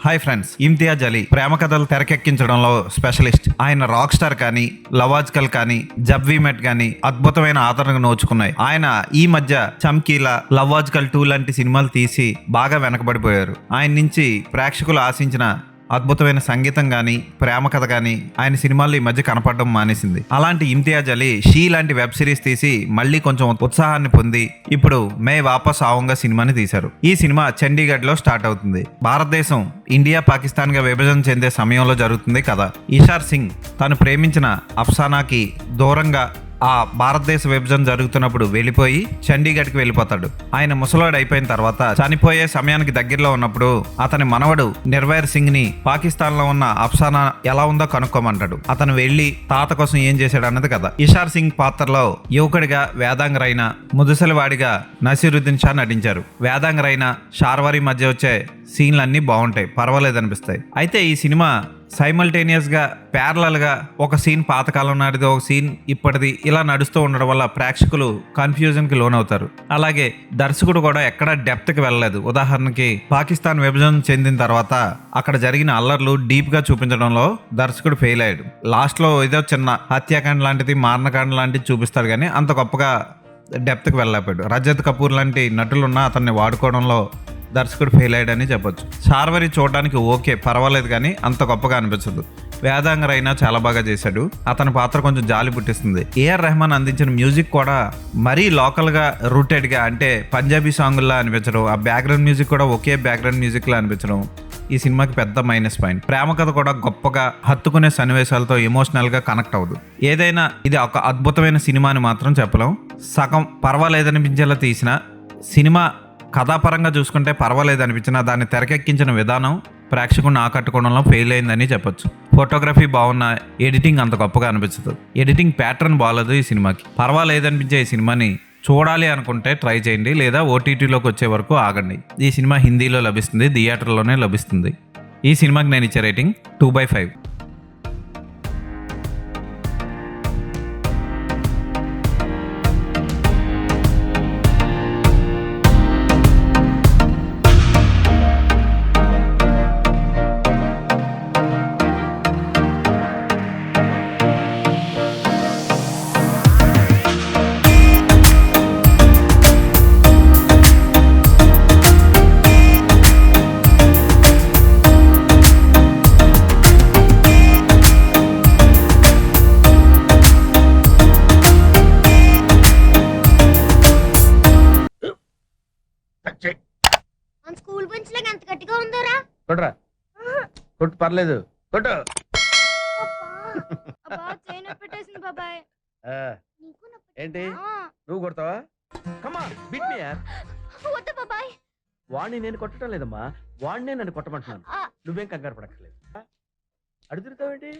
Hi friends, Imtiaz Ali ప్రేమ కథలు తెరకెక్కించడంలో specialist. ఆయన rock star కానీ, లవాజ్కల్ కానీ, జబ్ వి మెట్ కానీ అద్భుతమైన ఆదరణకు నోచుకున్నాయి. ఆయన ఈ మధ్య చమ్కీలా, లవాజ్కల్ 2 లాంటి సినిమాలు తీసి బాగా వెనకబడిపోయారు. ఆయన నుంచి ప్రేక్షకులు ఆశించిన అద్భుతమైన సంగీతం కానీ, ప్రేమ కథ కానీ ఆయన సినిమాల్లో ఈ మధ్య కనపడడం మానేసింది. అలాంటి ఇమ్తియాజ్ అలీ షీ లాంటి వెబ్ సిరీస్ తీసి మళ్ళీ కొంచెం ఉత్సాహాన్ని పొంది ఇప్పుడు మే వాపస్ ఆవుంగా సినిమాని తీశారు. ఈ సినిమా చండీగఢ్ లో స్టార్ట్ అవుతుంది. భారతదేశం ఇండియా, పాకిస్తాన్ గా విభజన చెందే సమయంలో జరుగుతుంది కథ. ఇషార్ సింగ్ తను ప్రేమించిన అఫ్సానాకి దూరంగా ఆ భారతదేశ విభజన జరుగుతున్నప్పుడు వెళ్ళిపోయి చండీగఢ్కి వెళ్ళిపోతాడు. ఆయన ముసలాడు అయిపోయిన తర్వాత చనిపోయే సమయానికి దగ్గరలో ఉన్నప్పుడు అతని మనవడు నిర్వైర్ సింగ్ ని పాకిస్తాన్ లో ఉన్న అఫ్సానా ఎలా ఉందో కనుక్కోమంటాడు. అతను వెళ్లి తాత కోసం ఏం చేశాడు అన్నది కదా. ఇషార్ సింగ్ పాత్రలో యువకుడిగా వేదాంగ్ రైనా, ముదుసలివాడిగా నసీరుద్దీన్ షా నటించారు. వేదాంగ్ రైనా, షార్వారి మధ్య వచ్చే సీన్లన్నీ బాగుంటాయి, పర్వాలేదు అనిపిస్తాయి. అయితే ఈ సినిమా సైమల్టేనియస్ గా ప్యారలల్ గా ఒక సీన్ పాతకాలం నాటిది, ఒక సీన్ ఇప్పటిది ఇలా నడుస్తూ ఉండడం వల్ల ప్రేక్షకులు కన్ఫ్యూజన్ కి లోనవుతారు. అలాగే దర్శకుడు కూడా ఎక్కడా డెప్త్ కి వెళ్ళలేదు. ఉదాహరణకి పాకిస్తాన్ విభజన చెందిన తర్వాత అక్కడ జరిగిన అల్లర్లు డీప్ గా చూపించడంలో దర్శకుడు ఫెయిల్ అయ్యాడు. లాస్ట్ లో ఏదో చిన్న హత్యాకాండ లాంటిది, మారణకాండ లాంటిది చూపిస్తాడు కానీ అంత గొప్పగా డెప్త్ కి వెళ్ళలేకపోయాడు. రజత్ కపూర్ లాంటి నటులున్నా అతన్ని వాడుకోవడంలో దర్శకుడు ఫెయిల్ అయ్యాడని చెప్పొచ్చు. షార్వరి చూడడానికి ఓకే, పర్వాలేదు కానీ అంత గొప్పగా అనిపించదు. వేదాంగ్ రైనా చాలా బాగా చేశాడు. అతని పాత్ర కొంచెం జాలి పుట్టిస్తుంది. ఏఆర్ రెహమాన్ అందించిన మ్యూజిక్ కూడా మరీ లోకల్గా రూటెడ్గా, అంటే పంజాబీ సాంగుల్లా అనిపించడం, ఆ బ్యాక్గ్రౌండ్ మ్యూజిక్ కూడా ఒకే బ్యాక్గ్రౌండ్ మ్యూజిక్లా అనిపించడం ఈ సినిమాకి పెద్ద మైనస్ పాయింట్. ప్రేమ కథ కూడా గొప్పగా హత్తుకునే సన్నివేశాలతో ఎమోషనల్గా కనెక్ట్ అవ్వదు. ఏదైనా ఇది ఒక అద్భుతమైన సినిమా అని మాత్రం చెప్పలేం. సగం పర్వాలేదనిపించేలా తీసిన సినిమా కథాపరంగా చూసుకుంటే పర్వాలేదు అనిపించిన దాన్ని తెరకెక్కించిన విధానం ప్రేక్షకుడిని ఆకట్టుకోవడంలో ఫెయిల్ అయిందని చెప్పొచ్చు. ఫోటోగ్రఫీ బాగున్న, ఎడిటింగ్ అంత గొప్పగా అనిపించదు. ఎడిటింగ్ ప్యాటర్న్ బాగాలేదు ఈ సినిమాకి. పర్వాలేదు అనిపించే ఈ సినిమాని చూడాలి అనుకుంటే ట్రై చేయండి, లేదా ఓటీటీలోకి వచ్చే వరకు ఆగండి. ఈ సినిమా హిందీలో లభిస్తుంది, థియేటర్లోనే లభిస్తుంది. ఈ సినిమాకి నేను ఇచ్చే రేటింగ్ 2/5. స్కూల్ బెంచ్ లాగా ఎంత గట్టిగా ఉందోరా. కొట్రా, కొట్టు, పర్లేదు, కొట్టు. బాబాయ్ ఏంటి నువ్వు కొడతావా? కమా బిట్ మీ యార్. వద్దు బాబాయ్. వాడిని నేను కొట్టడం లేదమ్మా, వాడినే నన్ను కొట్టమంటున్నాను. నువ్వేం కంగారు పడక్కర్లేదు. అడుగుతావేంటి?